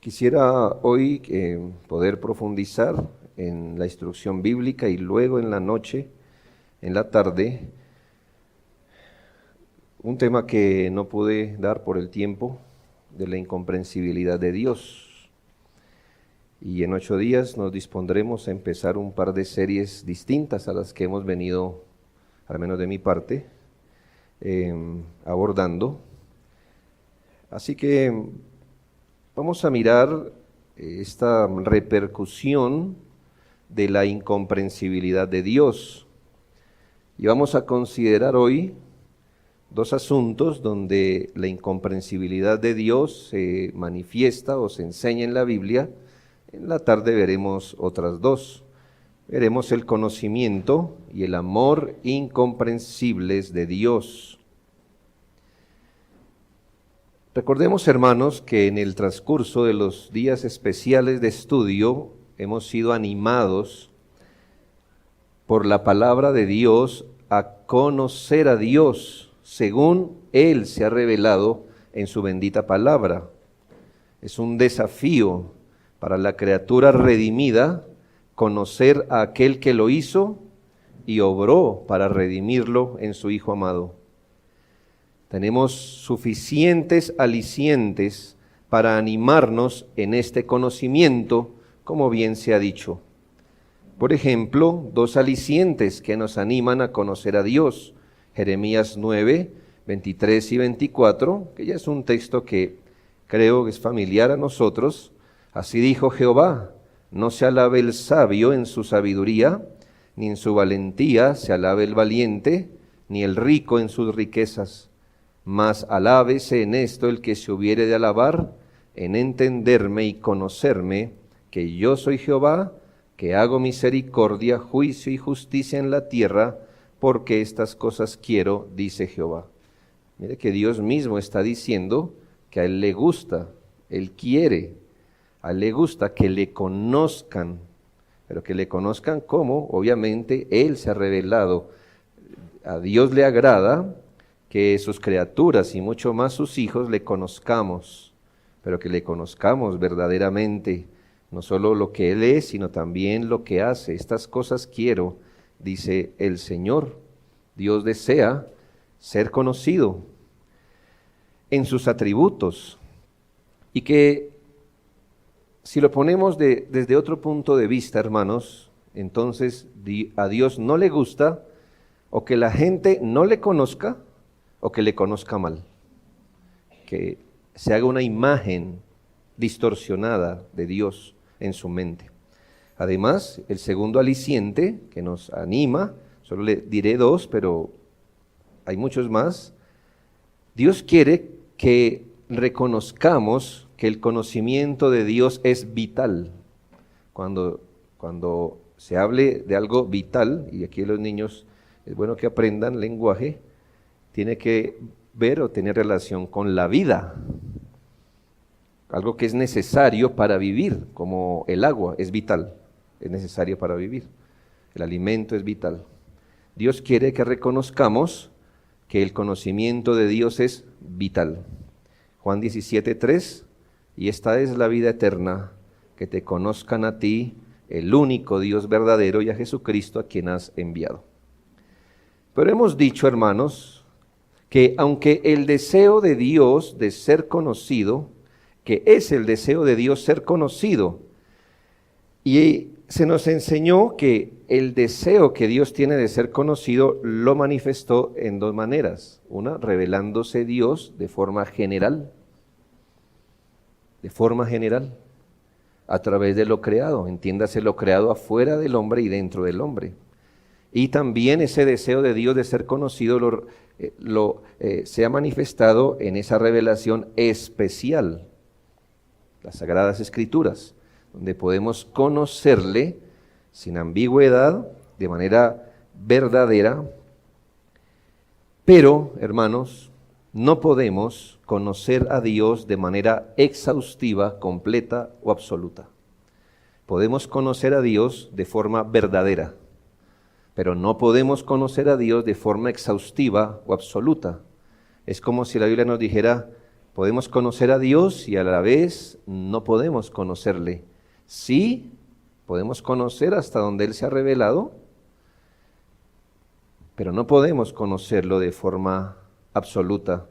Quisiera hoy poder profundizar en la instrucción bíblica y luego en la noche, en la tarde, un tema que no pude dar por el tiempo de la incomprensibilidad de Dios. Y en 8 días nos dispondremos a empezar un par de series distintas a las que hemos venido, al menos de mi parte, abordando. Así que vamos a mirar esta repercusión de la incomprensibilidad de Dios. Y vamos a considerar hoy 2 asuntos donde la incomprensibilidad de Dios se manifiesta o se enseña en la Biblia. En la tarde veremos otras 2. Veremos el conocimiento y el amor incomprensibles de Dios. Recordemos, hermanos, que en el transcurso de los días especiales de estudio hemos sido animados por la palabra de Dios a conocer a Dios según Él se ha revelado en su bendita palabra. Es un desafío para la criatura redimida conocer a aquel que lo hizo y obró para redimirlo en su Hijo amado. Tenemos suficientes alicientes para animarnos en este conocimiento, como bien se ha dicho. Por ejemplo, 2 alicientes que nos animan a conocer a Dios. Jeremías 9, 23 y 24, que ya es un texto que creo que es familiar a nosotros. Así dijo Jehová: no se alabe el sabio en su sabiduría, ni en su valentía se alabe el valiente, ni el rico en sus riquezas. Mas alábese en esto el que se hubiere de alabar, en entenderme y conocerme, que yo soy Jehová, que hago misericordia, juicio y justicia en la tierra, porque estas cosas quiero, dice Jehová. Mire que Dios mismo está diciendo que a Él le gusta, Él quiere, a Él le gusta que le conozcan, pero que le conozcan como, obviamente, Él se ha revelado. A Dios le agrada que sus criaturas y mucho más sus hijos le conozcamos, pero que le conozcamos verdaderamente, no solo lo que Él es, sino también lo que hace. Estas cosas quiero, dice el Señor. Dios desea ser conocido en sus atributos, y que si lo ponemos desde otro punto de vista, hermanos, entonces a Dios no le gusta o que la gente no le conozca o que le conozca mal, que se haga una imagen distorsionada de Dios en su mente. Además, el segundo aliciente que nos anima, solo le diré 2, pero hay muchos más. Dios quiere que reconozcamos que el conocimiento de Dios es vital. Cuando se hable de algo vital, y aquí los niños es bueno que aprendan lenguaje, tiene que ver o tener relación con la vida. Algo que es necesario para vivir, como el agua es vital, es necesario para vivir. El alimento es vital. Dios quiere que reconozcamos que el conocimiento de Dios es vital. Juan 17:3, y esta es la vida eterna, que te conozcan a ti, el único Dios verdadero, y a Jesucristo a quien has enviado. Pero hemos dicho, hermanos, que aunque el deseo de Dios de ser conocido, que es el deseo de Dios ser conocido, y se nos enseñó que el deseo que Dios tiene de ser conocido lo manifestó en 2 maneras. Una, revelándose Dios de forma general, a través de lo creado, entiéndase lo creado afuera del hombre y dentro del hombre. Y también ese deseo de Dios de ser conocido se ha manifestado en esa revelación especial, las Sagradas Escrituras, donde podemos conocerle sin ambigüedad, de manera verdadera. Pero, hermanos, no podemos conocer a Dios de manera exhaustiva, completa o absoluta. Podemos conocer a Dios de forma verdadera, pero no podemos conocer a Dios de forma exhaustiva o absoluta. Es como si la Biblia nos dijera, Podemos conocer a Dios y a la vez no podemos conocerle. Sí, podemos conocer hasta donde Él se ha revelado, pero no podemos conocerlo de forma absoluta.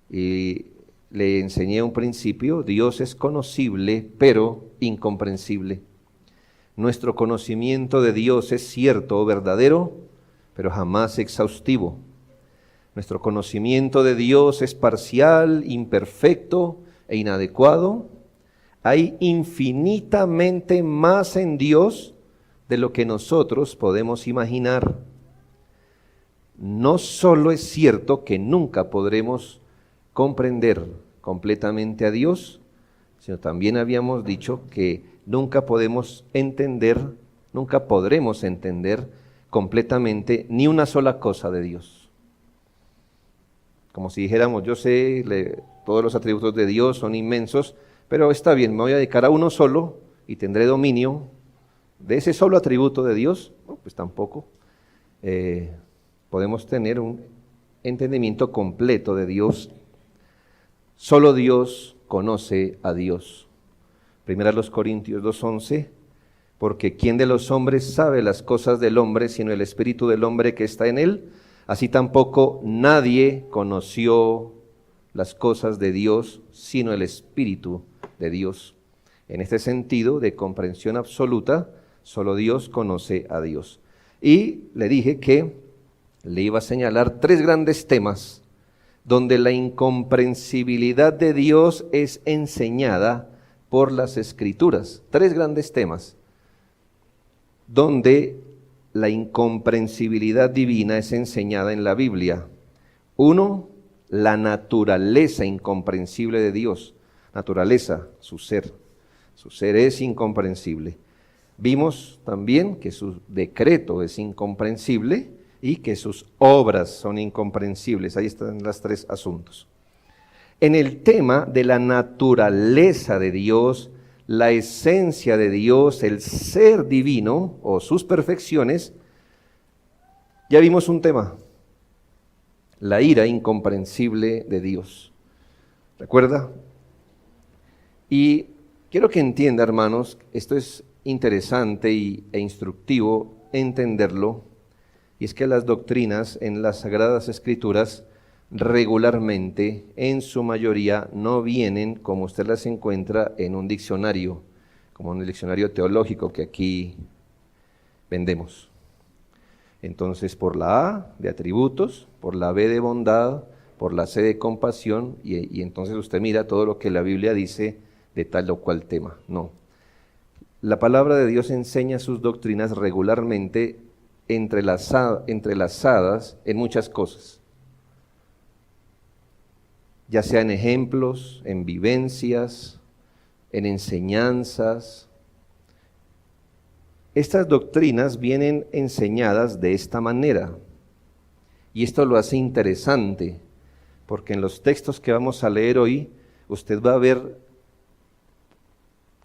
Y le enseñé un principio: Dios es conocible, pero incomprensible. Nuestro conocimiento de Dios es cierto o verdadero, pero jamás exhaustivo. Nuestro conocimiento de Dios es parcial, imperfecto e inadecuado. Hay infinitamente más en Dios de lo que nosotros podemos imaginar. No solo es cierto que nunca podremos comprender completamente a Dios, sino también habíamos dicho que nunca podremos entender, nunca podremos entender completamente ni una sola cosa de Dios. Como si dijéramos, yo sé, todos los atributos de Dios son inmensos, pero está bien, me voy a dedicar a uno solo y tendré dominio de ese solo atributo de Dios. No, pues tampoco. Podemos tener un entendimiento completo de Dios. Solo Dios conoce a Dios. Primera a los Corintios 2:11, porque ¿quién de los hombres sabe las cosas del hombre sino el espíritu del hombre que está en él? Así tampoco nadie conoció las cosas de Dios sino el espíritu de Dios. En este sentido de comprensión absoluta, solo Dios conoce a Dios. Y le dije que le iba a señalar 3 grandes temas donde la incomprensibilidad de Dios es enseñada por las Escrituras. 3 grandes temas donde la incomprensibilidad divina es enseñada en la Biblia. 1, la naturaleza incomprensible de Dios. Naturaleza, su ser. Su ser es incomprensible. Vimos también que su decreto es incomprensible y que sus obras son incomprensibles. Ahí están los 3 asuntos. En el tema de la naturaleza de Dios, la esencia de Dios, el ser divino o sus perfecciones, ya vimos un tema: la ira incomprensible de Dios. ¿Recuerda? Y quiero que entienda, hermanos, esto es interesante e instructivo entenderlo, y es que las doctrinas en las Sagradas Escrituras regularmente, en su mayoría, no vienen como usted las encuentra en un diccionario, como en el diccionario teológico que aquí vendemos. Entonces, por la A de atributos, por la B de bondad, por la C de compasión, y entonces usted mira todo lo que la Biblia dice de tal o cual tema. No. La palabra de Dios enseña sus doctrinas regularmente entrelazadas en muchas cosas, ya sea en ejemplos, en vivencias, en enseñanzas. Estas doctrinas vienen enseñadas de esta manera, y esto lo hace interesante, porque en los textos que vamos a leer hoy, usted va a ver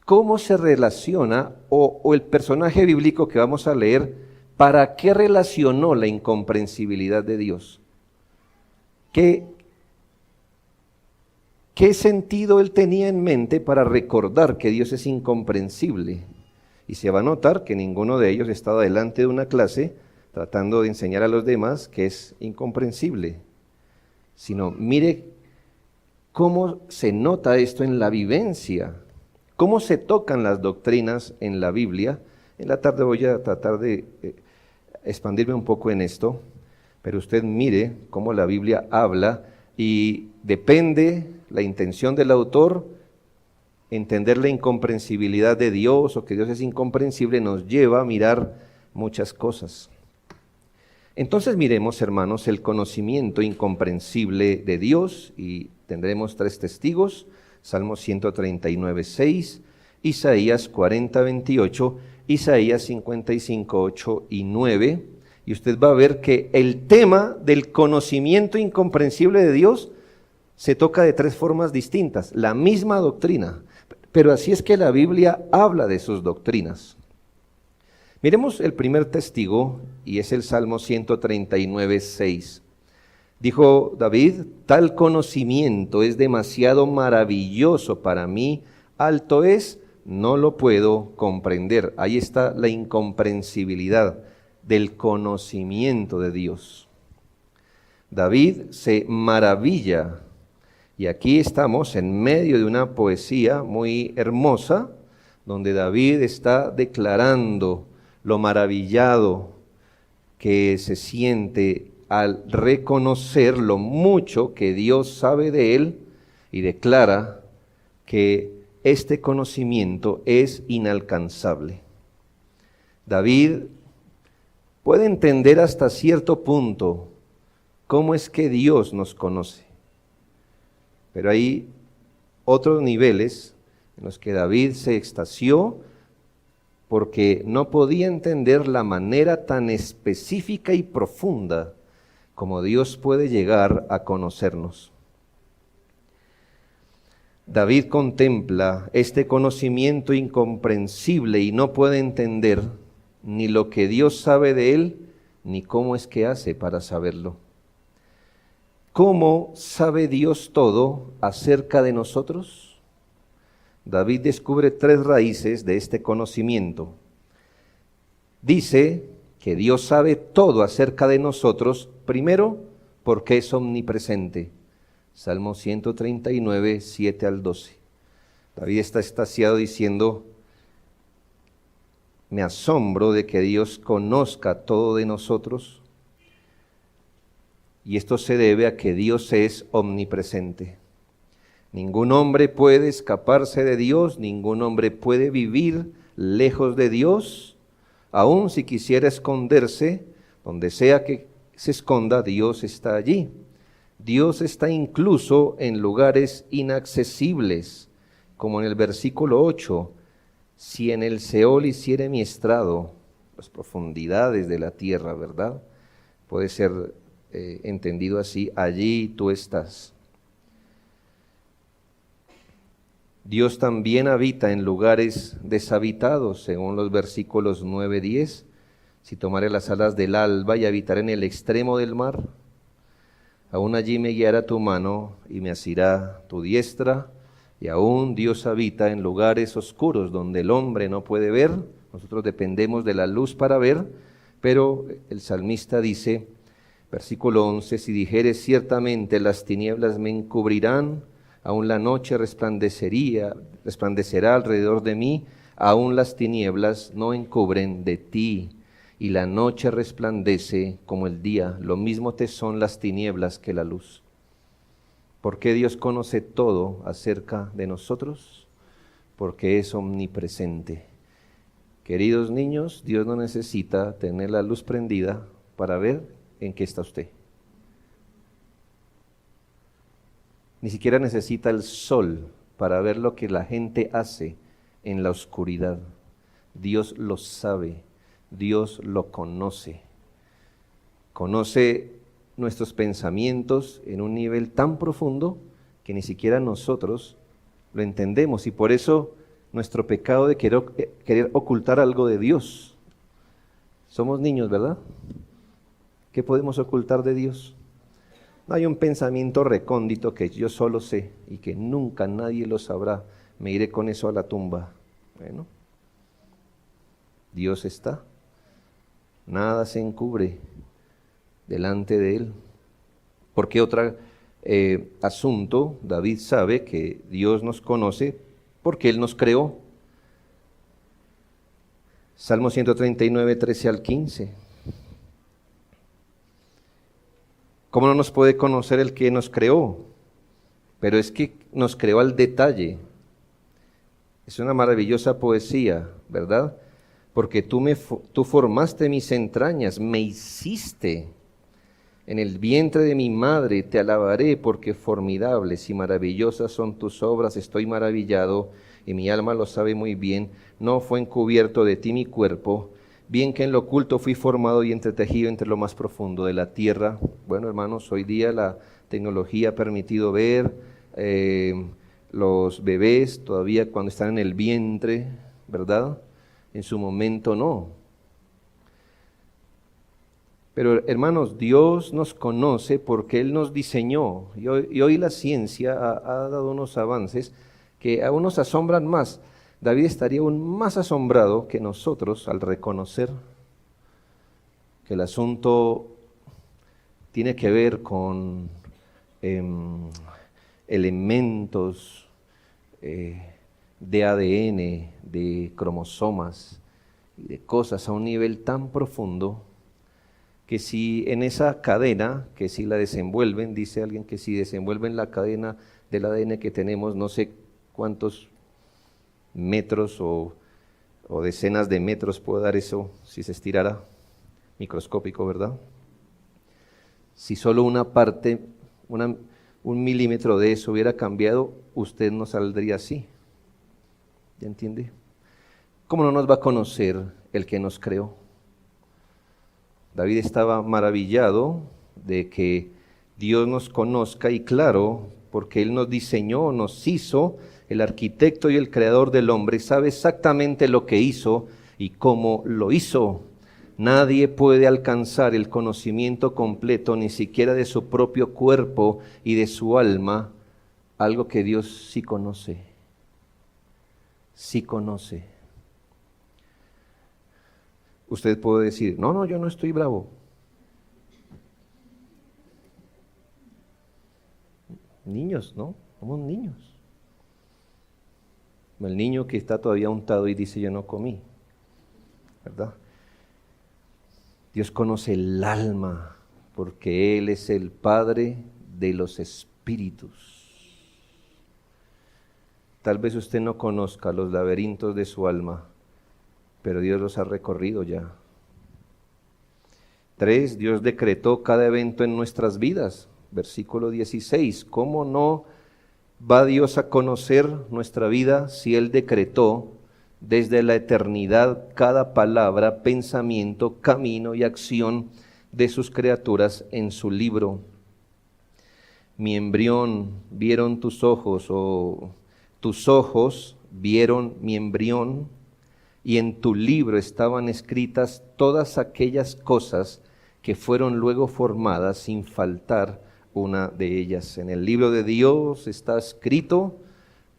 cómo se relaciona, o el personaje bíblico que vamos a leer, ¿para qué relacionó la incomprensibilidad de Dios? ¿Qué sentido él tenía en mente para recordar que Dios es incomprensible? Y se va a notar que ninguno de ellos estaba delante de una clase tratando de enseñar a los demás que es incomprensible, sino mire cómo se nota esto en la vivencia, cómo se tocan las doctrinas en la Biblia. En la tarde voy a tratar de expandirme un poco en esto, pero usted mire cómo la Biblia habla, y depende la intención del autor. Entender la incomprensibilidad de Dios, o que Dios es incomprensible, nos lleva a mirar muchas cosas. Entonces miremos, hermanos, el conocimiento incomprensible de Dios, y tendremos 3 testigos: Salmo 139:6, Isaías 40:28, Isaías 55:8 y 9, y usted va a ver que el tema del conocimiento incomprensible de Dios se toca de 3 formas distintas, la misma doctrina, pero así es que la Biblia habla de sus doctrinas. Miremos el primer testigo, y es el Salmo 139:6. Dijo David, tal conocimiento es demasiado maravilloso para mí, alto es, no lo puedo comprender. Ahí está la incomprensibilidad del conocimiento de Dios. David se maravilla, y aquí estamos en medio de una poesía muy hermosa, donde David está declarando lo maravillado que se siente al reconocer lo mucho que Dios sabe de él y declara que este conocimiento es inalcanzable. David puede entender hasta cierto punto cómo es que Dios nos conoce, pero hay otros niveles en los que David se extasió porque no podía entender la manera tan específica y profunda como Dios puede llegar a conocernos. David contempla este conocimiento incomprensible y no puede entender ni lo que Dios sabe de él, ni cómo es que hace para saberlo. ¿Cómo sabe Dios todo acerca de nosotros? David descubre 3 raíces de este conocimiento. Dice que Dios sabe todo acerca de nosotros, primero, porque es omnipresente. Salmo 139, 7 al 12. David está extasiado diciendo, me asombro de que Dios conozca todo de nosotros, y esto se debe a que Dios es omnipresente. Ningún hombre puede escaparse de Dios, ningún hombre puede vivir lejos de Dios, aun si quisiera esconderse, donde sea que se esconda, Dios está allí. Dios está incluso en lugares inaccesibles, como en el versículo 8, si en el Seol hiciere mi estrado, las profundidades de la tierra, ¿verdad? Puede ser entendido así, allí tú estás. Dios también habita en lugares deshabitados, según los versículos 9, 10. Si tomare las alas del alba y habitaré en el extremo del mar, aún allí me guiará tu mano y me asirá tu diestra. Y aún Dios habita en lugares oscuros donde el hombre no puede ver. Nosotros dependemos de la luz para ver, pero el salmista dice, versículo 11, si dijeres ciertamente las tinieblas me encubrirán, aún la noche resplandecerá alrededor de mí, aún las tinieblas no encubren de ti, y la noche resplandece como el día, lo mismo te son las tinieblas que la luz. ¿Por qué Dios conoce todo acerca de nosotros? Porque es omnipresente. Queridos niños, Dios no necesita tener la luz prendida para ver en qué está usted. Ni siquiera necesita el sol para ver lo que la gente hace en la oscuridad. Dios lo sabe, Dios lo conoce. Conoce nuestros pensamientos en un nivel tan profundo que ni siquiera nosotros lo entendemos. Y por eso nuestro pecado de querer ocultar algo de Dios. Somos niños, ¿verdad? ¿Qué podemos ocultar de Dios? No hay un pensamiento recóndito que yo solo sé y que nunca nadie lo sabrá. Me iré con eso a la tumba. Bueno, Dios está. Nada se encubre delante de Él. ¿Por qué otro asunto? David sabe que Dios nos conoce porque Él nos creó. Salmo 139, 13 al 15. ¿Cómo no nos puede conocer el que nos creó? Pero es que nos creó al detalle. Es una maravillosa poesía, ¿verdad? Porque tú formaste mis entrañas, me hiciste. En el vientre de mi madre te alabaré, porque formidables y maravillosas son tus obras. Estoy maravillado y mi alma lo sabe muy bien. No fue encubierto de ti mi cuerpo, bien que en lo oculto fui formado y entretejido entre lo más profundo de la tierra. Bueno, hermanos, hoy día la tecnología ha permitido ver los bebés todavía cuando están en el vientre, ¿verdad? En su momento no. Pero hermanos, Dios nos conoce porque Él nos diseñó. Y hoy la ciencia ha dado unos avances que aún nos asombran más. David estaría aún más asombrado que nosotros al reconocer que el asunto tiene que ver con elementos de ADN, de cromosomas y de cosas a un nivel tan profundo que si en esa cadena, que si la desenvuelven, dice alguien que si desenvuelven la cadena del ADN que tenemos, no sé cuántos metros o decenas de metros puede dar eso si se estirara, microscópico, ¿verdad? Si solo una parte, un milímetro de eso hubiera cambiado, usted no saldría así. ¿Ya entiende? ¿Cómo no nos va a conocer el que nos creó? David estaba maravillado de que Dios nos conozca y claro, porque Él nos diseñó, nos hizo, el arquitecto y el creador del hombre, sabe exactamente lo que hizo y cómo lo hizo. Nadie puede alcanzar el conocimiento completo, ni siquiera de su propio cuerpo y de su alma, algo que Dios sí conoce. Sí conoce. Usted puede decir, no, yo no estoy bravo. Niños, ¿no? Somos niños. El niño que está todavía untado y dice, yo no comí, ¿verdad? Dios conoce el alma, porque Él es el Padre de los espíritus. Tal vez usted no conozca los laberintos de su alma, pero Dios los ha recorrido ya. 3, Dios decretó cada evento en nuestras vidas. Versículo 16, ¿cómo no va Dios a conocer nuestra vida si Él decretó desde la eternidad cada palabra, pensamiento, camino y acción de sus criaturas en su libro? Mi embrión vieron tus ojos, o tus ojos vieron mi embrión, y en tu libro estaban escritas todas aquellas cosas que fueron luego formadas sin faltar una de ellas. En el libro de Dios está escrito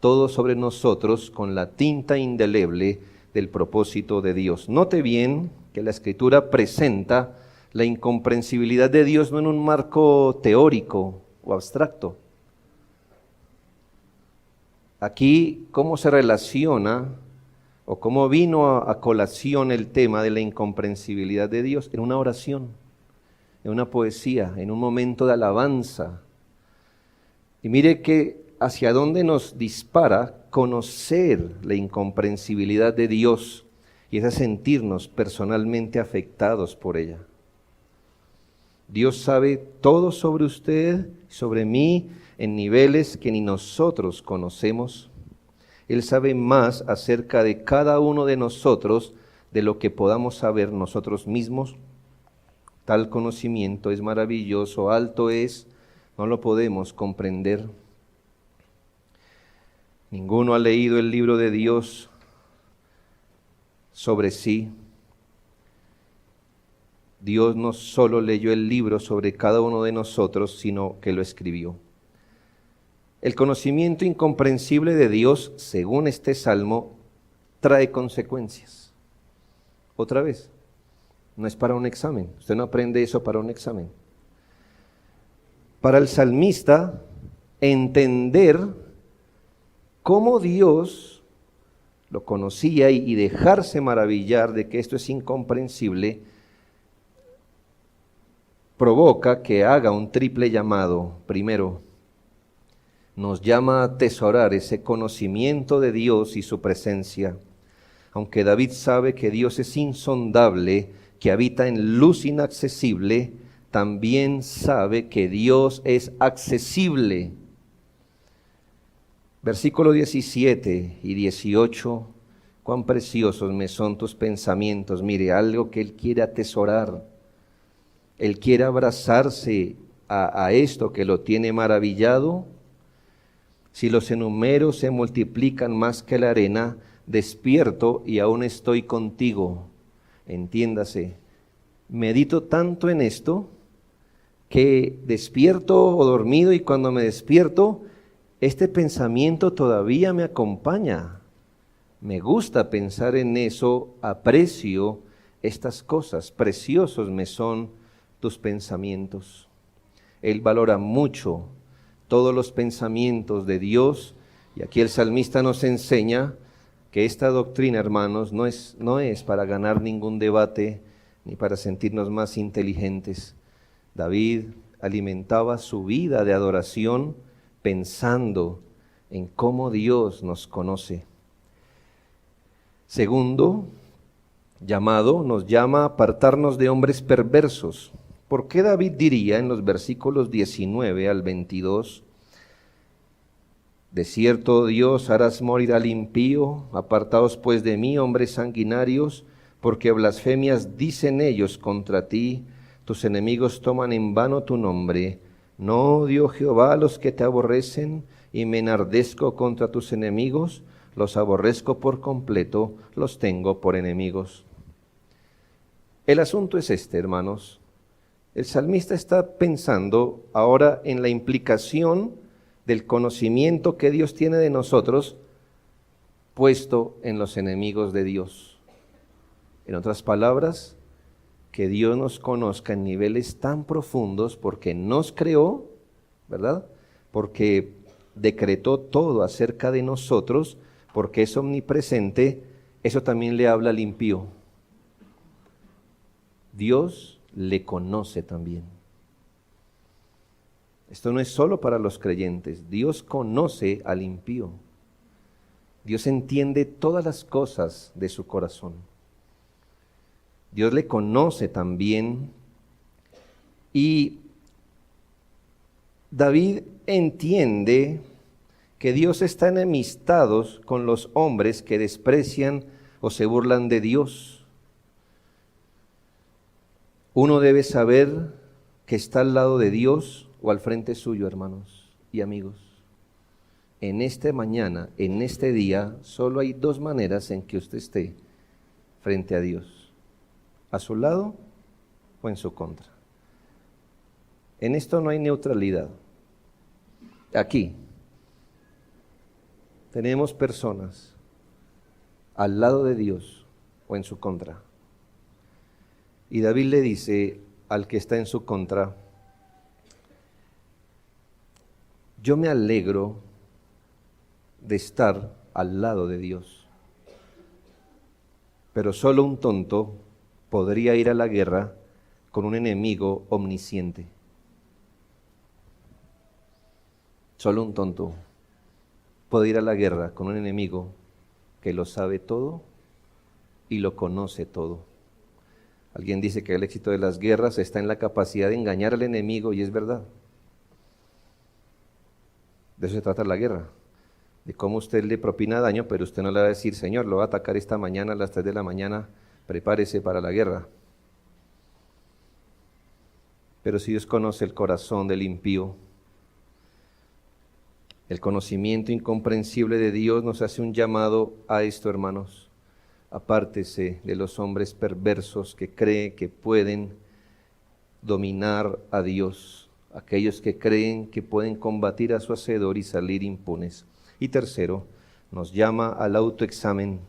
todo sobre nosotros con la tinta indeleble del propósito de Dios. Note bien que la Escritura presenta la incomprensibilidad de Dios no en un marco teórico o abstracto. Aquí, ¿cómo se relaciona o cómo vino a colación el tema de la incomprensibilidad de Dios? En una oración, en una poesía, en un momento de alabanza. Y mire que hacia dónde nos dispara conocer la incomprensibilidad de Dios, y es a sentirnos personalmente afectados por ella. Dios sabe todo sobre usted, sobre mí, en niveles que ni nosotros conocemos. Él sabe más acerca de cada uno de nosotros de lo que podamos saber nosotros mismos. Tal conocimiento es maravilloso, alto es, no lo podemos comprender. Ninguno ha leído el libro de Dios sobre sí. Dios no solo leyó el libro sobre cada uno de nosotros, sino que lo escribió. El conocimiento incomprensible de Dios, según este salmo, trae consecuencias. Otra vez, no es para un examen. Usted no aprende eso para un examen. Para el salmista, entender cómo Dios lo conocía y dejarse maravillar de que esto es incomprensible, provoca que haga un triple llamado. Primero, nos llama a atesorar ese conocimiento de Dios y su presencia. Aunque David sabe que Dios es insondable, que habita en luz inaccesible, también sabe que Dios es accesible. Versículo 17 y 18, cuán preciosos me son tus pensamientos. Mire, algo que Él quiere atesorar. Él quiere abrazarse a esto que lo tiene maravillado. Si los enumero se multiplican más que la arena, despierto y aún estoy contigo. Entiéndase, medito tanto en esto que despierto o dormido, y cuando me despierto, este pensamiento todavía me acompaña. Me gusta pensar en eso, aprecio estas cosas, preciosos me son tus pensamientos. Él valora mucho todos los pensamientos de Dios, y aquí el salmista nos enseña que esta doctrina, hermanos, no es para ganar ningún debate ni para sentirnos más inteligentes. David alimentaba su vida de adoración pensando en cómo Dios nos conoce. Segundo, nos llama a apartarnos de hombres perversos. ¿Por qué David diría en los versículos 19 al 22, de cierto, Dios, harás morir al impío, apartaos pues de mí, hombres sanguinarios, porque blasfemias dicen ellos contra ti, tus enemigos toman en vano tu nombre. ¿No odio Jehová a los que te aborrecen, y me enardezco contra tus enemigos? Los aborrezco por completo, los tengo por enemigos. El asunto es este, hermanos. El salmista está pensando ahora en la implicación del conocimiento que Dios tiene de nosotros puesto en los enemigos de Dios. En otras palabras, que Dios nos conozca en niveles tan profundos porque nos creó, ¿verdad? Porque decretó todo acerca de nosotros, porque es omnipresente. Eso también le habla al impío. Dios le conoce también. Esto no es solo para los creyentes. Dios conoce al impío. Dios entiende todas las cosas de su corazón. Dios le conoce también. Y David entiende que Dios está enemistado con los hombres que desprecian o se burlan de Dios. Uno debe saber que está al lado de Dios o al frente suyo, hermanos y amigos. En esta mañana, en este día, solo hay dos maneras en que usted esté frente a Dios: a su lado o en su contra. En esto no hay neutralidad. Aquí tenemos personas al lado de Dios o en su contra. Y David le dice al que está en su contra: yo me alegro de estar al lado de Dios, pero solo un tonto podría ir a la guerra con un enemigo omnisciente. Solo un tonto puede ir a la guerra con un enemigo que lo sabe todo y lo conoce todo. Alguien dice que el éxito de las guerras está en la capacidad de engañar al enemigo, y es verdad. De eso se trata la guerra, de cómo usted le propina daño, pero usted no le va a decir: Señor, lo va a atacar esta mañana a las 3 de la mañana, prepárese para la guerra. Pero si Dios conoce el corazón del impío, el conocimiento incomprensible de Dios nos hace un llamado a esto, hermanos: apártese de los hombres perversos que creen que pueden dominar a Dios, aquellos que creen que pueden combatir a su hacedor y salir impunes. Y tercero, nos llama al autoexamen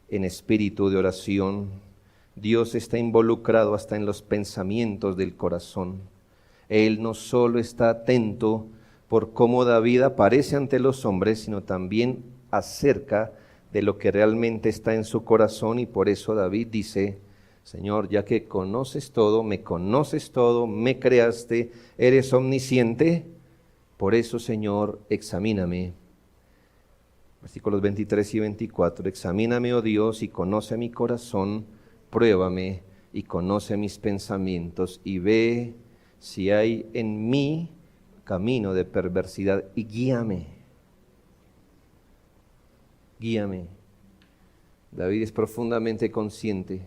en espíritu de oración. Dios está involucrado hasta en los pensamientos del corazón. Él no solo está atento por cómo David aparece ante los hombres, sino también acerca de lo que realmente está en su corazón. Y por eso David dice: Señor, ya que conoces todo, me creaste, eres omnisciente, por eso, Señor, examíname. Versículos 23 y 24, examíname, oh Dios, y conoce mi corazón, pruébame y conoce mis pensamientos, y ve si hay en mí camino de perversidad, y guíame. Guíame. David es profundamente consciente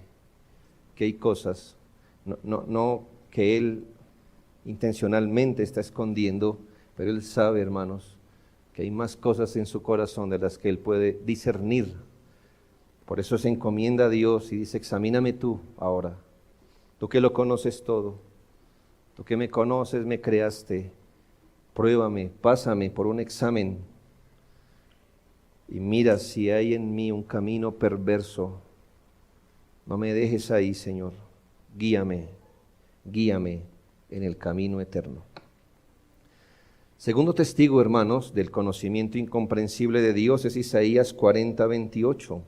que hay cosas, no que él intencionalmente está escondiendo, pero él sabe, hermanos, que hay más cosas en su corazón de las que él puede discernir. Por eso se encomienda a Dios y dice: examíname tú ahora, Tú que lo conoces todo, tú que me conoces, me creaste, pruébame, pásame por un examen y mira si hay en mí un camino perverso. No me dejes ahí, Señor. Guíame, guíame en el camino eterno. Segundo testigo, hermanos, del conocimiento incomprensible de Dios es Isaías 40:28.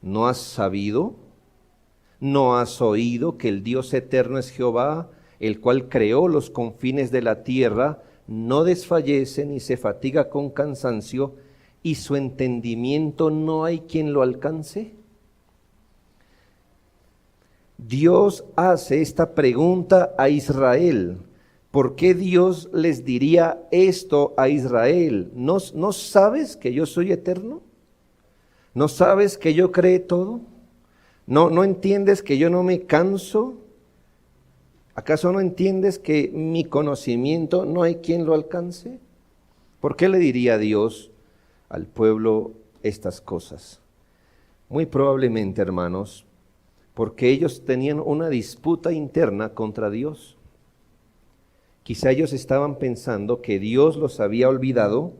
¿No has sabido? ¿No has oído que el Dios eterno es Jehová, el cual creó los confines de la tierra, no desfallece ni se fatiga con cansancio, y su entendimiento no hay quien lo alcance? Dios hace esta pregunta a Israel. ¿Por qué Dios les diría esto a Israel? ¿No sabes que yo soy eterno? ¿No sabes que yo creé todo? ¿No entiendes que yo no me canso? ¿Acaso no entiendes que mi conocimiento no hay quien lo alcance? ¿Por qué le diría Dios al pueblo estas cosas? Muy probablemente, hermanos, porque ellos tenían una disputa interna contra Dios. Quizá ellos estaban pensando que Dios los había olvidado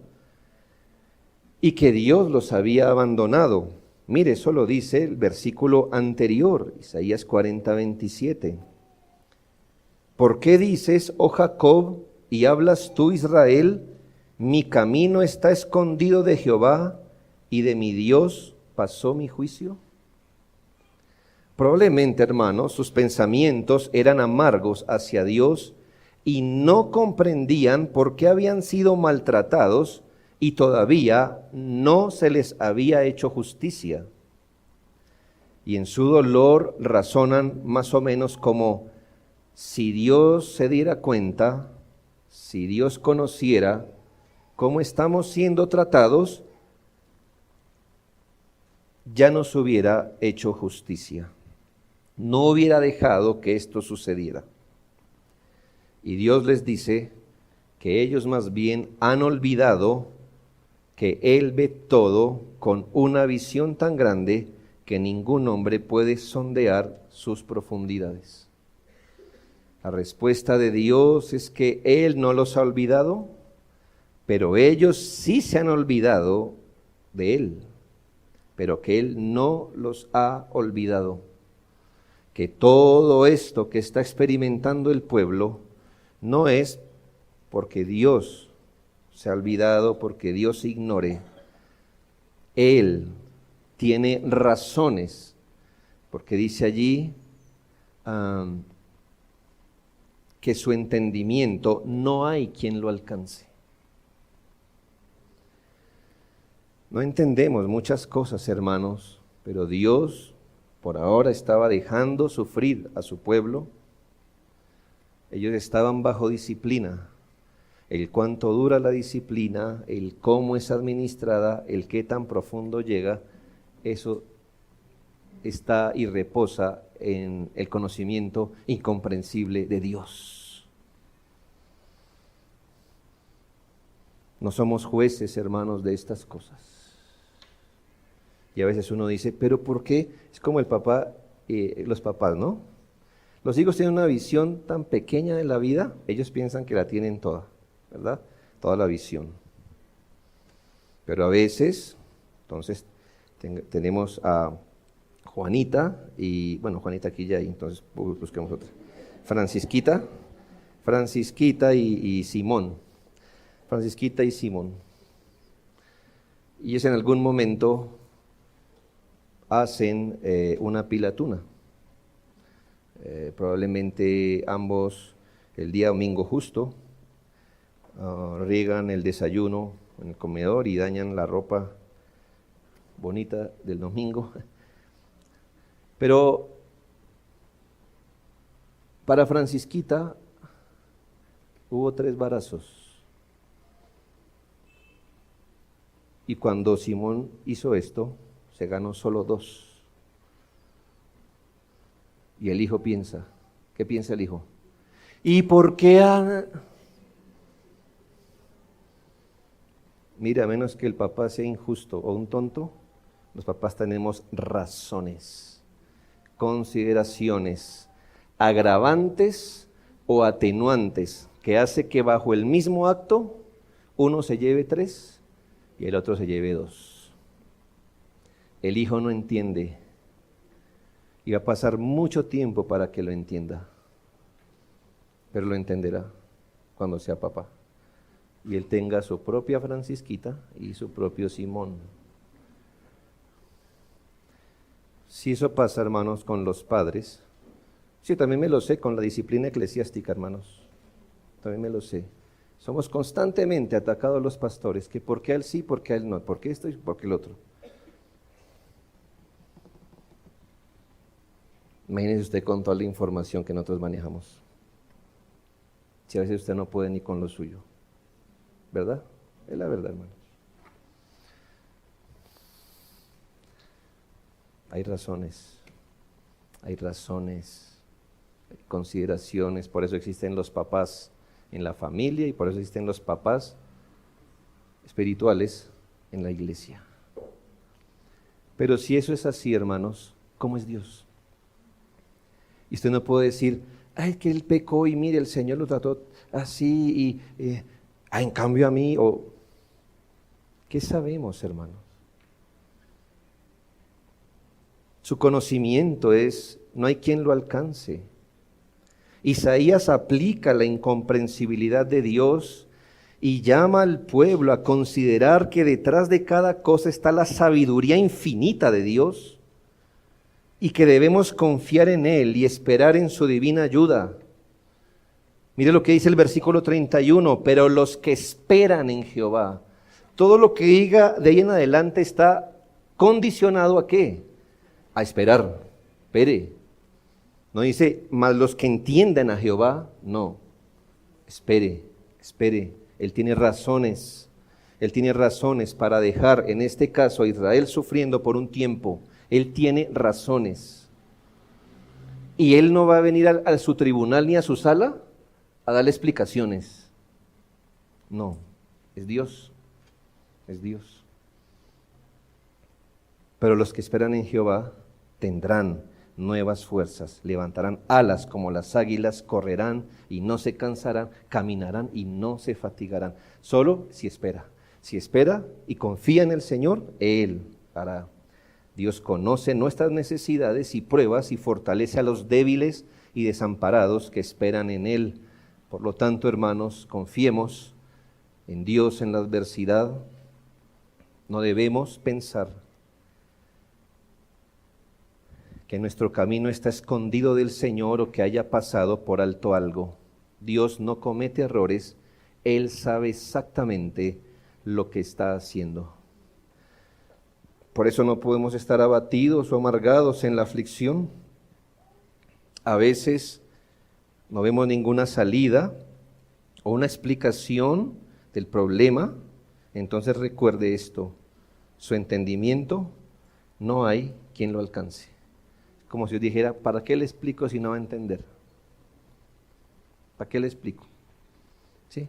y que Dios los había abandonado. Mire, eso lo dice el versículo anterior, Isaías 40:27. ¿Por qué dices, oh Jacob, y hablas tú, Israel, mi camino está escondido de Jehová, y de mi Dios pasó mi juicio? Probablemente, hermanos, sus pensamientos eran amargos hacia Dios y no comprendían por qué habían sido maltratados y todavía no se les había hecho justicia. Y en su dolor razonan más o menos como: si Dios se diera cuenta, si Dios conociera cómo estamos siendo tratados, ya nos hubiera hecho justicia. No hubiera dejado que esto sucediera. Y Dios les dice que ellos más bien han olvidado que Él ve todo con una visión tan grande que ningún hombre puede sondear sus profundidades. La respuesta de Dios es que Él no los ha olvidado, pero ellos sí se han olvidado de Él, pero que Él no los ha olvidado. Que todo esto que está experimentando el pueblo no es porque Dios se ha olvidado, porque Dios ignore. Él tiene razones, porque dice allí que su entendimiento no hay quien lo alcance. No entendemos muchas cosas, hermanos, pero Dios por ahora estaba dejando sufrir a su pueblo. Ellos estaban bajo disciplina. El cuánto dura la disciplina, el cómo es administrada, el qué tan profundo llega, eso está y reposa en el conocimiento incomprensible de Dios. No somos jueces, hermanos, de estas cosas. Y a veces uno dice, ¿pero por qué? Es como el papá, los papás, ¿no? Los hijos tienen una visión tan pequeña de la vida, ellos piensan que la tienen toda, ¿verdad? Toda la visión. Pero a veces, entonces, tenemos a Juanita, y bueno, Juanita aquí ya hay, entonces busquemos otra. Francisquita y Simón. Francisquita y Simón. Y es en algún momento hacen una pilatuna. Probablemente ambos el día domingo justo riegan el desayuno en el comedor y dañan la ropa bonita del domingo. Pero para Francisquita hubo 3 embarazos. Y cuando Simón hizo esto, se ganó solo 2. Y el hijo piensa, ¿qué piensa el hijo? ¿Y por qué? Mira, a menos que el papá sea injusto o un tonto, los papás tenemos razones, consideraciones, agravantes o atenuantes que hace que bajo el mismo acto uno se lleve 3 y el otro se lleve 2. El hijo no entiende y va a pasar mucho tiempo para que lo entienda, pero lo entenderá cuando sea papá y él tenga su propia Francisquita y su propio Simón. Si eso pasa, hermanos, con los padres, sí, también me lo sé con la disciplina eclesiástica, hermanos, también me lo sé. Somos constantemente atacados los pastores, que por qué a él sí, por qué a él no, por qué esto y por qué el otro. Imagínese usted con toda la información que nosotros manejamos. Si a veces usted no puede ni con lo suyo, ¿verdad? Es la verdad, hermanos. Hay razones, hay consideraciones, por eso existen los papás en la familia y por eso existen los papás espirituales en la iglesia. Pero si eso es así, hermanos, ¿cómo es Dios? Y usted no puede decir, ay, que él pecó y mire, el Señor lo trató así y en cambio a mí, o ¿qué sabemos, hermanos? Su conocimiento no hay quien lo alcance. Isaías aplica la incomprensibilidad de Dios y llama al pueblo a considerar que detrás de cada cosa está la sabiduría infinita de Dios y que debemos confiar en Él y esperar en su divina ayuda. Mire lo que dice el versículo 31, pero los que esperan en Jehová, todo lo que diga de ahí en adelante está condicionado ¿a qué? A esperar. Espere. No dice, mas los que entiendan a Jehová, no. Espere. Él tiene razones para dejar, en este caso, a Israel sufriendo por un tiempo. Él tiene razones. Y Él no va a venir a su tribunal ni a su sala a darle explicaciones. No, es Dios. Pero los que esperan en Jehová tendrán nuevas fuerzas, levantarán alas como las águilas, correrán y no se cansarán, caminarán y no se fatigarán. Solo si espera y confía en el Señor, Él hará. Dios conoce nuestras necesidades y pruebas y fortalece a los débiles y desamparados que esperan en Él. Por lo tanto, hermanos, confiemos en Dios en la adversidad. No debemos pensar que nuestro camino está escondido del Señor o que haya pasado por alto algo. Dios no comete errores, Él sabe exactamente lo que está haciendo. Por eso no podemos estar abatidos o amargados en la aflicción. A veces no vemos ninguna salida o una explicación del problema. Entonces recuerde esto, su entendimiento no hay quien lo alcance. Como si yo dijera, ¿para qué le explico si no va a entender? ¿Para qué le explico? ¿Sí?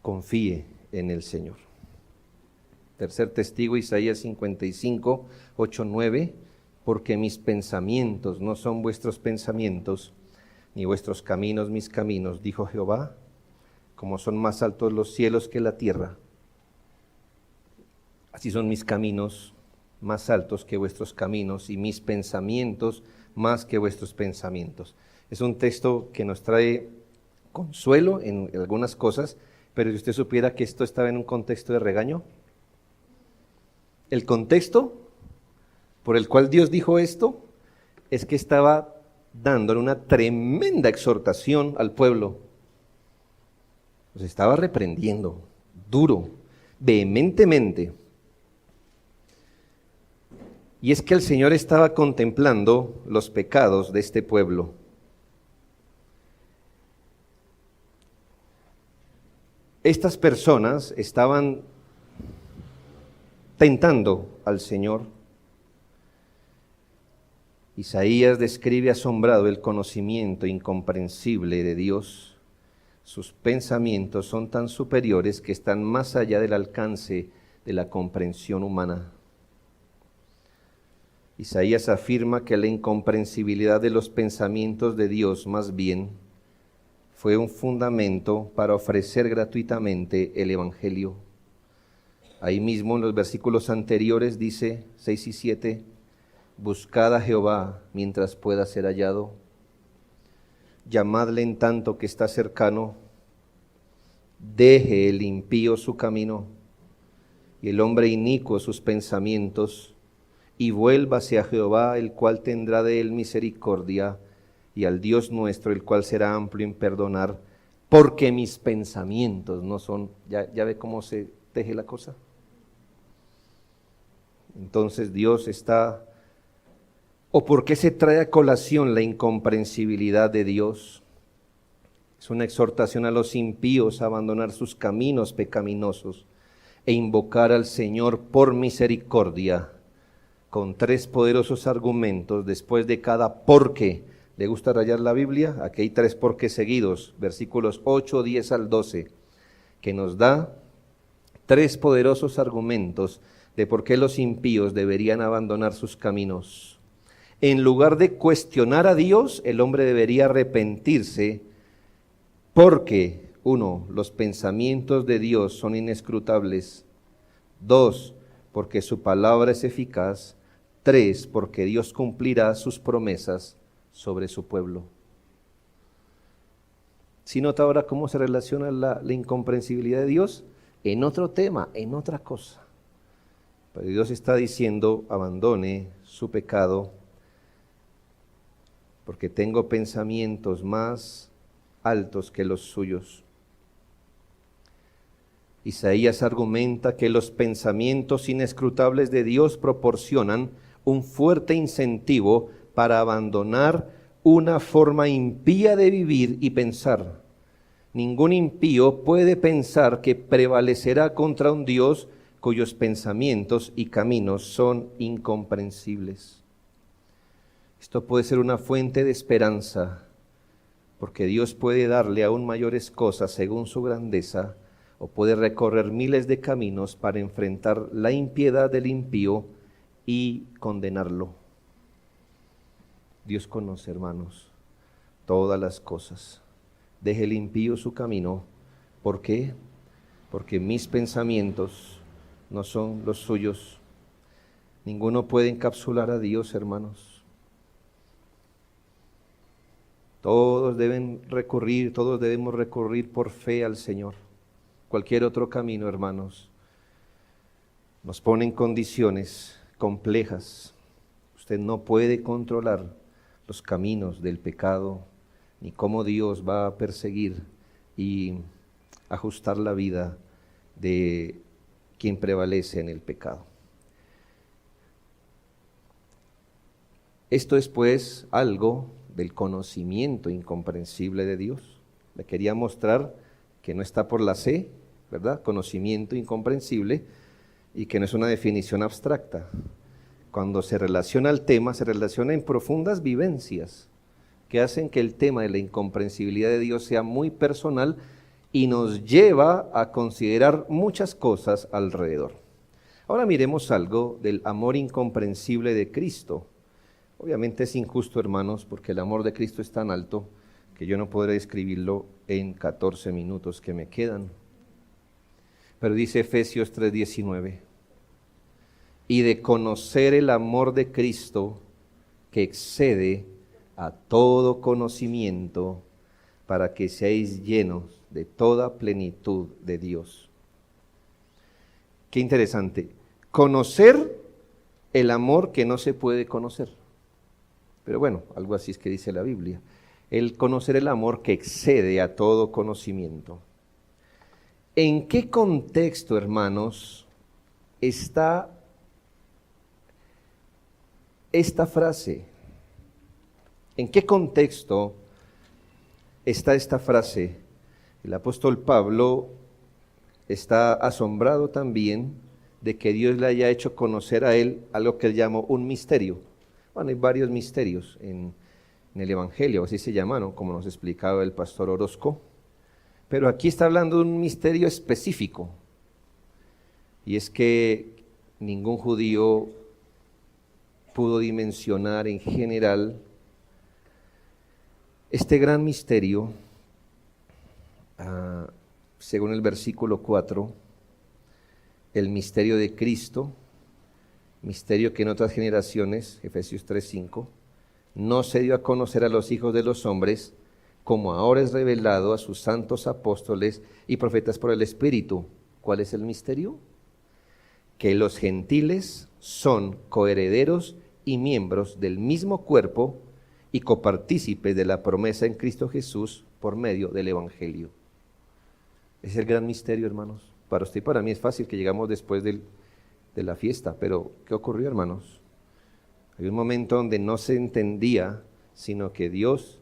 Confíe en el Señor. Tercer testigo, Isaías 55, 8, 9, porque mis pensamientos no son vuestros pensamientos, ni vuestros caminos mis caminos, dijo Jehová, como son más altos los cielos que la tierra, así son mis caminos más altos que vuestros caminos y mis pensamientos más que vuestros pensamientos. Es un texto que nos trae consuelo en algunas cosas, pero si usted supiera que esto estaba en un contexto de regaño, el contexto por el cual Dios dijo esto es que estaba dándole una tremenda exhortación al pueblo. Los estaba reprendiendo duro, vehementemente. Y es que el Señor estaba contemplando los pecados de este pueblo. Estas personas estaban tentando al Señor. Isaías describe asombrado el conocimiento incomprensible de Dios. Sus pensamientos son tan superiores que están más allá del alcance de la comprensión humana. Isaías afirma que la incomprensibilidad de los pensamientos de Dios más bien fue un fundamento para ofrecer gratuitamente el Evangelio. Ahí mismo en los versículos anteriores dice 6 y 7, buscad a Jehová mientras pueda ser hallado, llamadle en tanto que está cercano, deje el impío su camino y el hombre inicuo sus pensamientos, y vuélvase a Jehová, el cual tendrá de él misericordia, y al Dios nuestro, el cual será amplio en perdonar, porque mis pensamientos no son, ya ve cómo se teje la cosa. Entonces Dios está, ¿o por qué se trae a colación la incomprensibilidad de Dios? Es una exhortación a los impíos a abandonar sus caminos pecaminosos e invocar al Señor por misericordia, con 3 poderosos argumentos después de cada por qué. ¿Le gusta rayar la Biblia? Aquí hay 3 por qué seguidos, versículos 8, 10 al 12, que nos da 3 poderosos argumentos de por qué los impíos deberían abandonar sus caminos. En lugar de cuestionar a Dios, el hombre debería arrepentirse porque, 1, los pensamientos de Dios son inescrutables. 2, porque su palabra es eficaz. 3, porque Dios cumplirá sus promesas sobre su pueblo. ¿Sí nota ahora cómo se relaciona la incomprensibilidad de Dios? En otro tema, en otra cosa. Pero Dios está diciendo, abandone su pecado, porque tengo pensamientos más altos que los suyos. Isaías argumenta que los pensamientos inescrutables de Dios proporcionan un fuerte incentivo para abandonar una forma impía de vivir y pensar. Ningún impío puede pensar que prevalecerá contra un Dios cuyos pensamientos y caminos son incomprensibles. Esto puede ser una fuente de esperanza, porque Dios puede darle aún mayores cosas según su grandeza, o puede recorrer miles de caminos para enfrentar la impiedad del impío y condenarlo. Dios conoce, hermanos, todas las cosas. Deje el impío su camino. ¿Por qué? Porque mis pensamientos no son los suyos. Ninguno puede encapsular a Dios, hermanos. Todos debemos recurrir por fe al Señor. Cualquier otro camino, hermanos, nos pone en condiciones complejas. Usted no puede controlar los caminos del pecado, ni cómo Dios va a perseguir y ajustar la vida de quien prevalece en el pecado. Esto es pues algo del conocimiento incomprensible de Dios. Le quería mostrar que no está por la C, ¿verdad? Conocimiento incomprensible, y que no es una definición abstracta. Cuando se relaciona al tema, se relaciona en profundas vivencias que hacen que el tema de la incomprensibilidad de Dios sea muy personal y nos lleva a considerar muchas cosas alrededor. Ahora miremos algo del amor incomprensible de Cristo. Obviamente es injusto, hermanos, porque el amor de Cristo es tan alto que yo no podré describirlo en 14 minutos que me quedan. Pero dice Efesios 3:19, y de conocer el amor de Cristo que excede a todo conocimiento, para que seáis llenos de toda plenitud de Dios. Qué interesante. Conocer el amor que no se puede conocer. Pero bueno, algo así es que dice la Biblia. El conocer el amor que excede a todo conocimiento. ¿En qué contexto, hermanos, está esta frase? ¿En qué contexto está esta frase? El apóstol Pablo está asombrado también de que Dios le haya hecho conocer a él algo que él llamó un misterio. Bueno, hay varios misterios en el Evangelio, así se llamaron, como nos explicaba el pastor Orozco. Pero aquí está hablando de un misterio específico, y es que ningún judío pudo dimensionar en general este gran misterio, según el versículo 4, el misterio de Cristo, misterio que en otras generaciones, Efesios 3:5, no se dio a conocer a los hijos de los hombres, como ahora es revelado a sus santos apóstoles y profetas por el Espíritu. ¿Cuál es el misterio? Que los gentiles son coherederos y miembros del mismo cuerpo y copartícipes de la promesa en Cristo Jesús por medio del Evangelio. Es el gran misterio, hermanos. Para usted y para mí es fácil que llegamos después de la fiesta, pero ¿qué ocurrió, hermanos? Hay un momento donde no se entendía, sino que Dios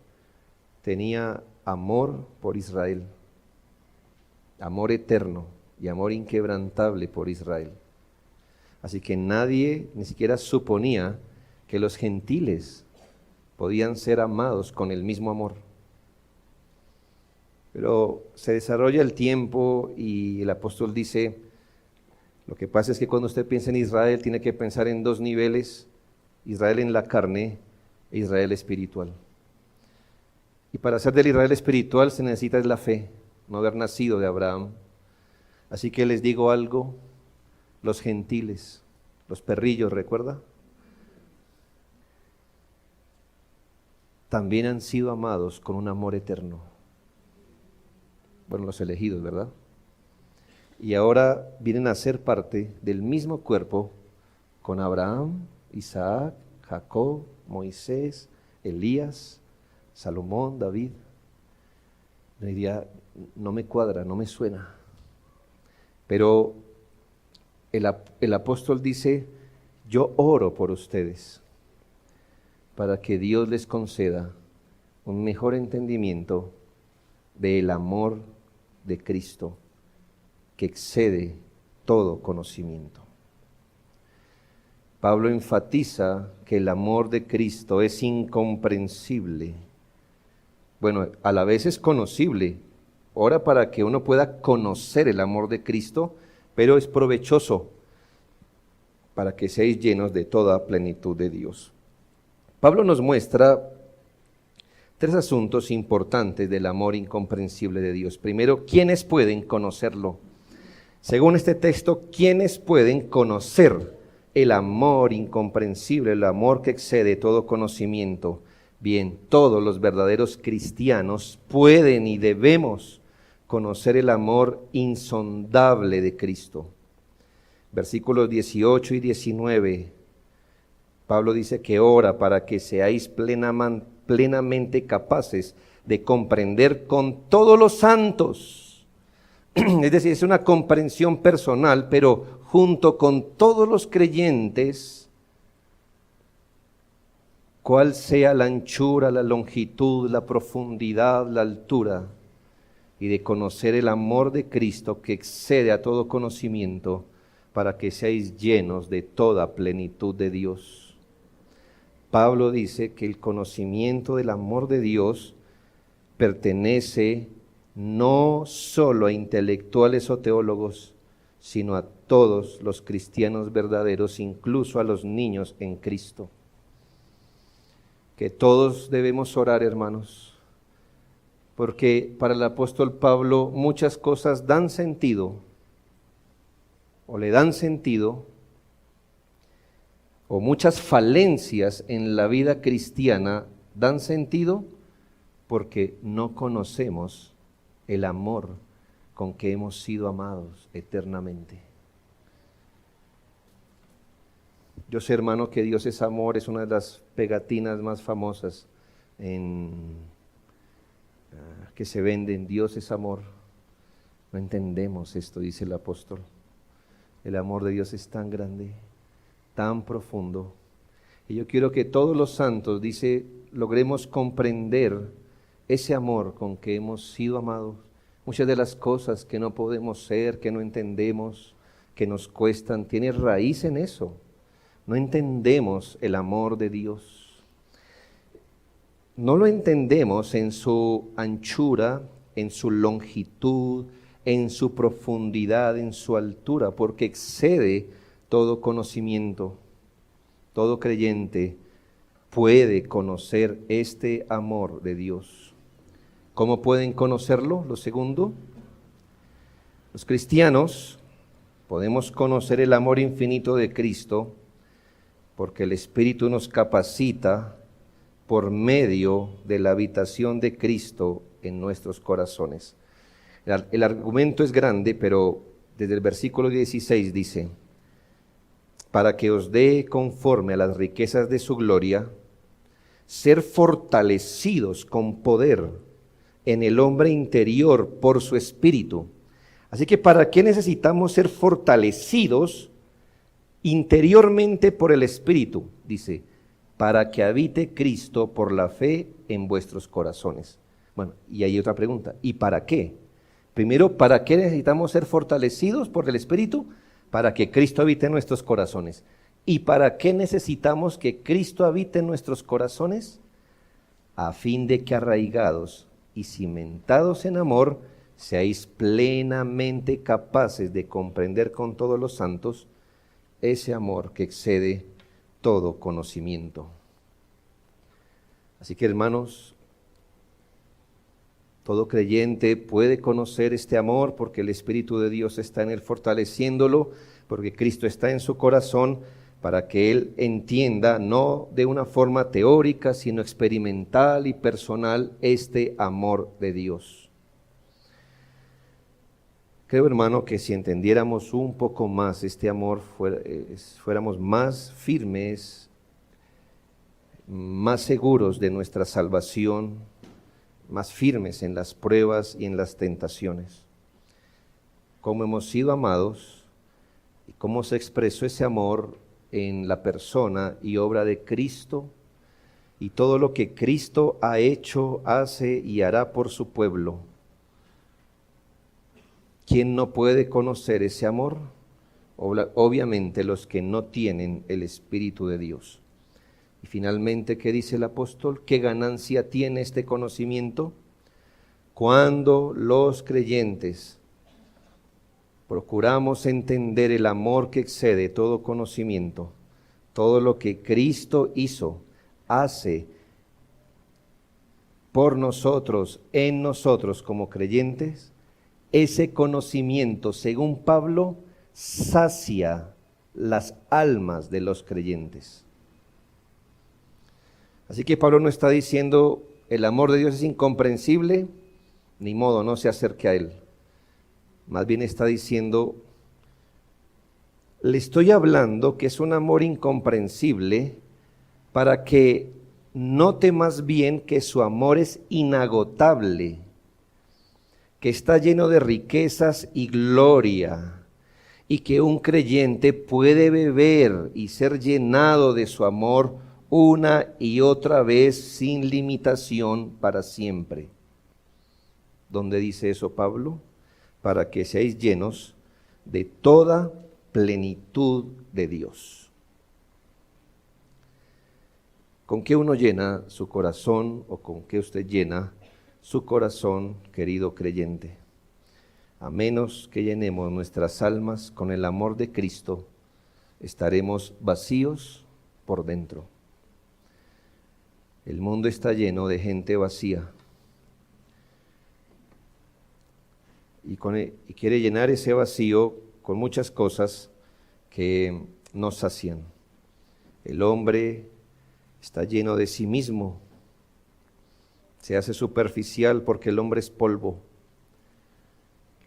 tenía amor por Israel, amor eterno y amor inquebrantable por Israel. Así que nadie ni siquiera suponía que los gentiles podían ser amados con el mismo amor. Pero se desarrolla el tiempo y el apóstol dice, lo que pasa es que cuando usted piensa en Israel tiene que pensar en dos niveles, Israel en la carne e Israel espiritual. Y para ser del Israel espiritual se necesita la fe, no haber nacido de Abraham. Así que les digo algo, los gentiles, los perrillos, ¿recuerda? También han sido amados con un amor eterno. Bueno, los elegidos, ¿verdad? Y ahora vienen a ser parte del mismo cuerpo con Abraham, Isaac, Jacob, Moisés, Elías, Salomón, David. Me diría, no me cuadra, no me suena. Pero el apóstol dice, yo oro por ustedes para que Dios les conceda un mejor entendimiento del amor de Cristo que excede todo conocimiento. Pablo enfatiza que el amor de Cristo es incomprensible. Bueno, a la vez es conocible. Ora para que uno pueda conocer el amor de Cristo, pero es provechoso para que seáis llenos de toda plenitud de Dios. Pablo nos muestra tres asuntos importantes del amor incomprensible de Dios. Primero, ¿quiénes pueden conocerlo? Según este texto, ¿quiénes pueden conocer el amor incomprensible, el amor que excede todo conocimiento? Bien, todos los verdaderos cristianos pueden y debemos conocer el amor insondable de Cristo. Versículos 18 y 19, Pablo dice que ora para que seáis plenamente capaces de comprender con todos los santos. Es decir, es una comprensión personal, pero junto con todos los creyentes, cuál sea la anchura, la longitud, la profundidad, la altura, y de conocer el amor de Cristo que excede a todo conocimiento, para que seáis llenos de toda plenitud de Dios. Pablo dice que el conocimiento del amor de Dios pertenece no solo a intelectuales o teólogos, sino a todos los cristianos verdaderos, incluso a los niños en Cristo. Que todos debemos orar, hermanos, porque para el apóstol Pablo muchas cosas dan sentido, o le dan sentido, o muchas falencias en la vida cristiana dan sentido porque no conocemos el amor con que hemos sido amados eternamente. Yo sé, hermano, que Dios es amor, es una de las pegatinas más famosas que se venden. Dios es amor. No entendemos esto, dice el apóstol. El amor de Dios es tan grande, tan profundo. Y yo quiero que todos los santos, dice, logremos comprender ese amor con que hemos sido amados. Muchas de las cosas que no podemos ser, que no entendemos, que nos cuestan, tiene raíz en eso. No entendemos el amor de Dios. No lo entendemos en su anchura, en su longitud, en su profundidad, en su altura, porque excede todo conocimiento. Todo creyente puede conocer este amor de Dios. ¿Cómo pueden conocerlo? Lo segundo, los cristianos podemos conocer el amor infinito de Cristo porque el Espíritu nos capacita por medio de la habitación de Cristo en nuestros corazones. El argumento es grande, pero desde el versículo 16 dice: para que os dé conforme a las riquezas de su gloria, ser fortalecidos con poder en el hombre interior por su Espíritu. Así que ¿para qué necesitamos ser fortalecidos interiormente por el Espíritu? Dice, para que habite Cristo por la fe en vuestros corazones. Bueno, y hay otra pregunta, ¿y para qué? Primero, ¿para qué necesitamos ser fortalecidos por el Espíritu? Para que Cristo habite en nuestros corazones. ¿Y para qué necesitamos que Cristo habite en nuestros corazones? A fin de que arraigados y cimentados en amor, seáis plenamente capaces de comprender con todos los santos ese amor que excede todo conocimiento. Así que, hermanos, todo creyente puede conocer este amor porque el Espíritu de Dios está en él fortaleciéndolo, porque Cristo está en su corazón, para que él entienda, no de una forma teórica, sino experimental y personal, este amor de Dios. Creo, hermano, que si entendiéramos un poco más este amor, fuéramos más firmes, más seguros de nuestra salvación, más firmes en las pruebas y en las tentaciones. Cómo hemos sido amados y cómo se expresó ese amor en la persona y obra de Cristo, y todo lo que Cristo ha hecho, hace y hará por su pueblo. ¿Quién no puede conocer ese amor? Obviamente los que no tienen el Espíritu de Dios. Y finalmente, ¿qué dice el apóstol? ¿Qué ganancia tiene este conocimiento? Cuando los creyentes procuramos entender el amor que excede todo conocimiento, todo lo que Cristo hizo, hace por nosotros, en nosotros como creyentes, ese conocimiento, según Pablo, sacia las almas de los creyentes. Así que Pablo no está diciendo el amor de Dios es incomprensible, ni modo, no se acerque a él. Más bien está diciendo, le estoy hablando que es un amor incomprensible para que note más bien que su amor es inagotable, que está lleno de riquezas y gloria, y que un creyente puede beber y ser llenado de su amor una y otra vez sin limitación para siempre. ¿Dónde dice eso Pablo? Para que seáis llenos de toda plenitud de Dios. ¿Con qué uno llena su corazón o con qué usted llena su corazón, querido creyente? A menos que llenemos nuestras almas con el amor de Cristo, estaremos vacíos por dentro. El mundo está lleno de gente vacía y quiere llenar ese vacío con muchas cosas que no sacian. El hombre está lleno de sí mismo, se hace superficial porque el hombre es polvo.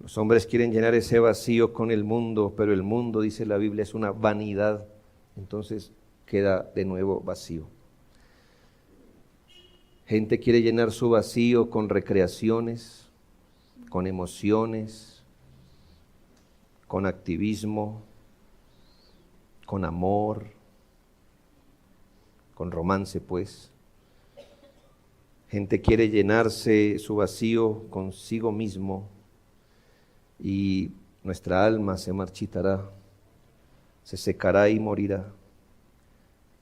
Los hombres quieren llenar ese vacío con el mundo, pero el mundo, dice la Biblia, es una vanidad, entonces queda de nuevo vacío. Gente quiere llenar su vacío con recreaciones, con emociones, con activismo, con amor, con romance, pues. Gente quiere llenarse su vacío consigo mismo y nuestra alma se marchitará, se secará y morirá.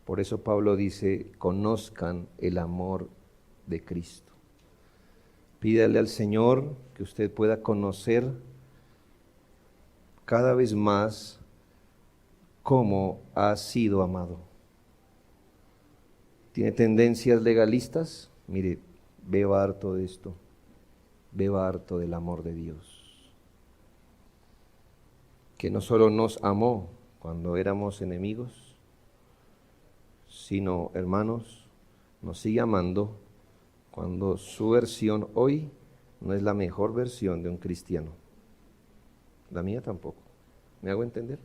Por eso Pablo dice, conozcan el amor de Cristo. Pídale al Señor que usted pueda conocer cada vez más cómo ha sido amado. ¿Tiene tendencias legalistas? Mire, beba harto de esto, beba harto del amor de Dios, que no solo nos amó cuando éramos enemigos, sino, hermanos, nos sigue amando cuando su versión hoy no es la mejor versión de un cristiano. La mía tampoco. ¿Me hago entender?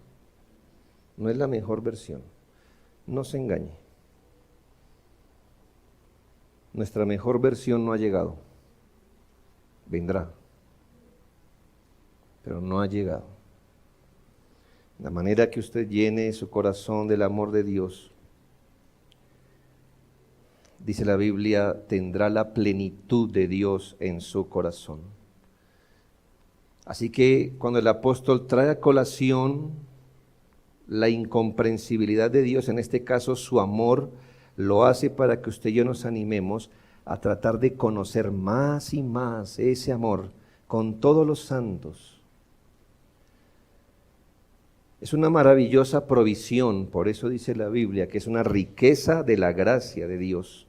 No es la mejor versión. No se engañe. Nuestra mejor versión no ha llegado. Vendrá. Pero no ha llegado. La manera que usted llene su corazón del amor de Dios, dice la Biblia, tendrá la plenitud de Dios en su corazón. Así que cuando el apóstol trae a colación la incomprensibilidad de Dios, en este caso su amor, lo hace para que usted y yo nos animemos a tratar de conocer más y más ese amor con todos los santos. Es una maravillosa provisión, por eso dice la Biblia, que es una riqueza de la gracia de Dios.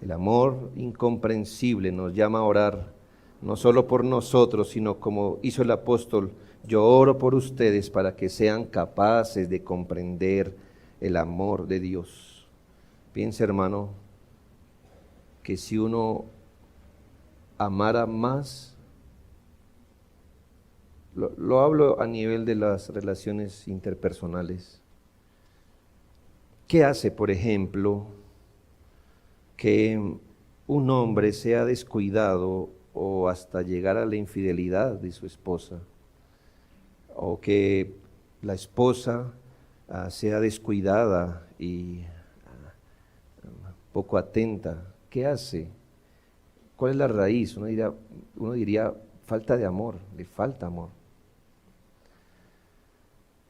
El amor incomprensible nos llama a orar, no solo por nosotros, sino como hizo el apóstol, yo oro por ustedes para que sean capaces de comprender el amor de Dios. Piensa, hermano, que si uno amara más, lo hablo a nivel de las relaciones interpersonales. ¿Qué hace, por ejemplo, que un hombre sea descuidado o hasta llegar a la infidelidad de su esposa? O que la esposa sea descuidada y poco atenta. ¿Qué hace? ¿Cuál es la raíz? Uno diría falta de amor, le falta amor.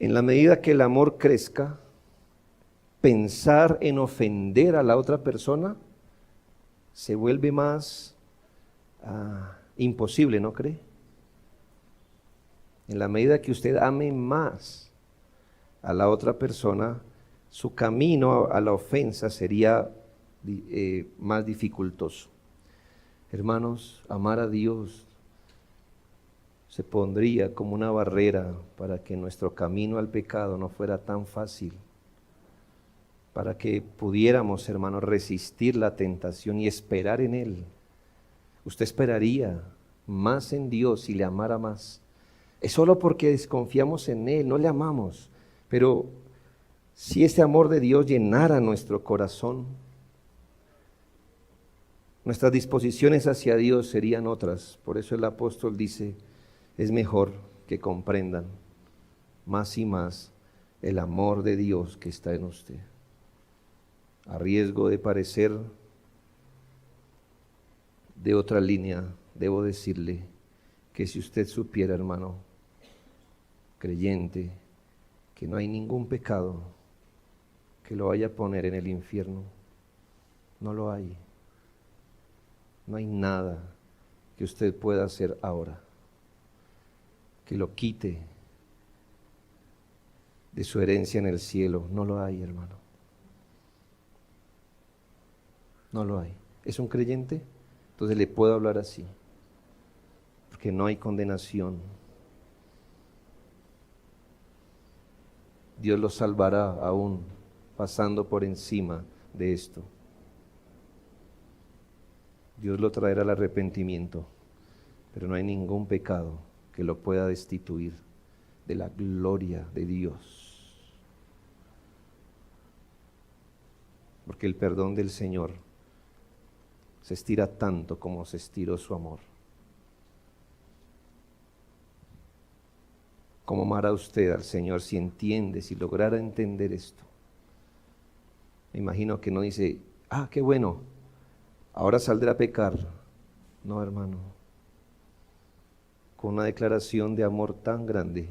En la medida que el amor crezca, pensar en ofender a la otra persona se vuelve más imposible, ¿no cree? En la medida que usted ame más a la otra persona, su camino a la ofensa sería más dificultoso. Hermanos, amar a Dios se pondría como una barrera para que nuestro camino al pecado no fuera tan fácil, para que pudiéramos, hermanos, resistir la tentación y esperar en Él. Usted esperaría más en Dios si le amara más. Es solo porque desconfiamos en Él, no le amamos. Pero si este amor de Dios llenara nuestro corazón, nuestras disposiciones hacia Dios serían otras. Por eso el apóstol dice, es mejor que comprendan más y más el amor de Dios que está en usted. A riesgo de parecer de otra línea, debo decirle que si usted supiera, hermano, creyente, que no hay ningún pecado que lo vaya a poner en el infierno, no lo hay. No hay nada que usted pueda hacer ahora que lo quite de su herencia en el cielo. No lo hay, hermano. No lo hay. ¿Es un creyente? Entonces le puedo hablar así, porque no hay condenación. Dios lo salvará aún pasando por encima de esto. Dios lo traerá al arrepentimiento, pero no hay ningún pecado que lo pueda destituir de la gloria de Dios. Porque el perdón del Señor se estira tanto como se estiró su amor. ¿Cómo amará usted al Señor si entiende, si lograra entender esto? Me imagino que no dice, qué bueno, ahora saldré a pecar. No, hermano. Con una declaración de amor tan grande,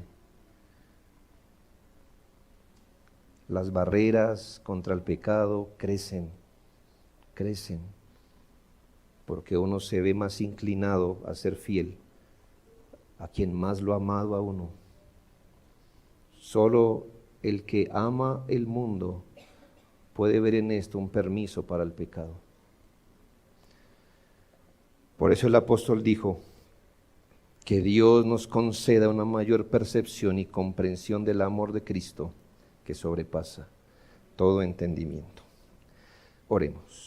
las barreras contra el pecado crecen, porque uno se ve más inclinado a ser fiel a quien más lo ha amado a uno. Solo el que ama el mundo puede ver en esto un permiso para el pecado. Por eso el apóstol dijo que Dios nos conceda una mayor percepción y comprensión del amor de Cristo que sobrepasa todo entendimiento. Oremos.